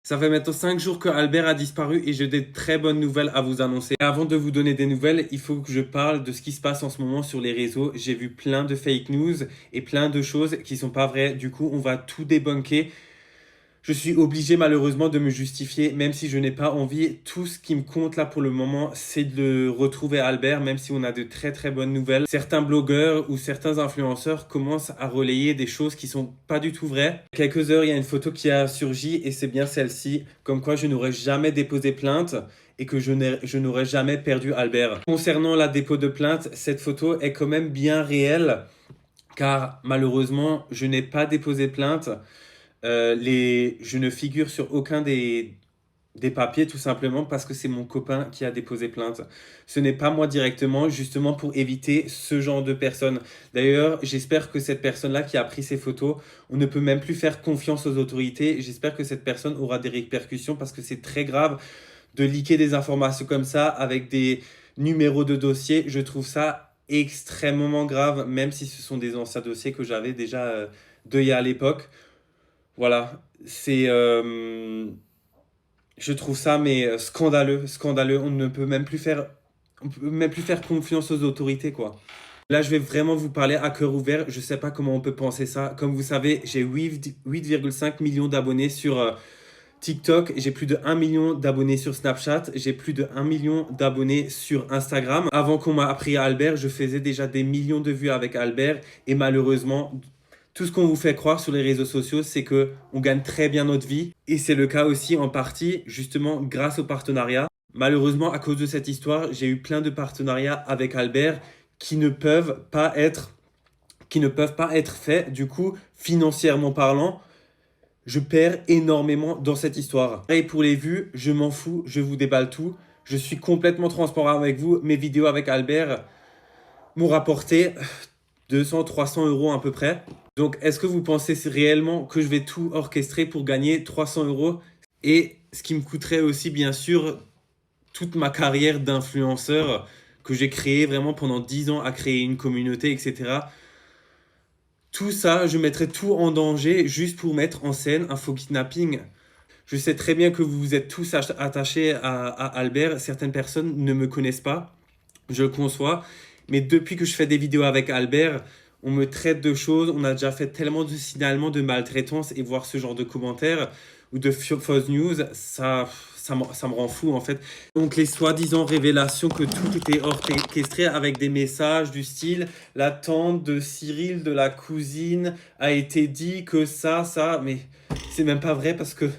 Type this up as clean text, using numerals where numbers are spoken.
Ça fait maintenant 5 jours que Albert a disparu et j'ai des très bonnes nouvelles à vous annoncer. Et avant de vous donner des nouvelles, il faut que je parle de ce qui se passe en ce moment sur les réseaux. J'ai vu plein de fake news et plein de choses qui sont pas vraies. Du coup, on va tout débunker. Je suis obligé malheureusement de me justifier, même si je n'ai pas envie. Tout ce qui me compte là pour le moment, c'est de retrouver Albert, même si on a de très très bonnes nouvelles. Certains blogueurs ou certains influenceurs commencent à relayer des choses qui sont pas du tout vraies. Il y a quelques heures, il y a une photo qui a surgi et c'est bien celle-ci, comme quoi je n'aurais jamais déposé plainte et que je n'aurais jamais perdu Albert. Concernant la dépôt de plainte, cette photo est quand même bien réelle, car malheureusement, je n'ai pas déposé plainte. Je ne figure sur aucun des papiers tout simplement parce que c'est mon copain qui a déposé plainte. Ce n'est pas moi directement, justement pour éviter ce genre de personnes. D'ailleurs, j'espère que cette personne-là qui a pris ces photos, on ne peut même plus faire confiance aux autorités. J'espère que cette personne aura des répercussions parce que c'est très grave de leaker des informations comme ça avec des numéros de dossier. Je trouve ça extrêmement grave, même si ce sont des anciens dossiers que j'avais déjà deuillés à l'époque. Voilà, je trouve ça mais scandaleux, scandaleux. On peut même plus faire confiance aux autorités quoi. Là, je vais vraiment vous parler à cœur ouvert. Je sais pas comment on peut penser ça. Comme vous savez, j'ai 8,5 millions d'abonnés sur TikTok. J'ai plus de 1 million d'abonnés sur Snapchat. J'ai plus de 1 million d'abonnés sur Instagram. Avant qu'on m'a appris à Albert, je faisais déjà des millions de vues avec Albert. Et malheureusement, tout ce qu'on vous fait croire sur les réseaux sociaux, c'est que on gagne très bien notre vie. Et c'est le cas aussi en partie, justement, grâce au partenariat. Malheureusement, à cause de cette histoire, j'ai eu plein de partenariats avec Albert qui ne peuvent pas être, qui ne peuvent pas être faits. Du coup, financièrement parlant, je perds énormément dans cette histoire. Et pour les vues, je m'en fous, je vous déballe tout. Je suis complètement transparent avec vous. Mes vidéos avec Albert m'ont rapporté 200, 300 euros à peu près. Donc, est-ce que vous pensez réellement que je vais tout orchestrer pour gagner 300 euros? Et ce qui me coûterait aussi, bien sûr, toute ma carrière d'influenceur que j'ai créée vraiment pendant 10 ans à créer une communauté, etc. Tout ça, je mettrais tout en danger juste pour mettre en scène un faux kidnapping. Je sais très bien que vous vous êtes tous attachés à Albert. Certaines personnes ne me connaissent pas, je le conçois. Mais depuis que je fais des vidéos avec Albert, on me traite de choses. On a déjà fait tellement de signalements de maltraitance et voir ce genre de commentaires ou de fausses news, ça me rend fou en fait. Donc les soi-disant révélations que tout était orchestré avec des messages du style la tante de Cyril, de la cousine, a été dit que ça, mais c'est même pas vrai parce que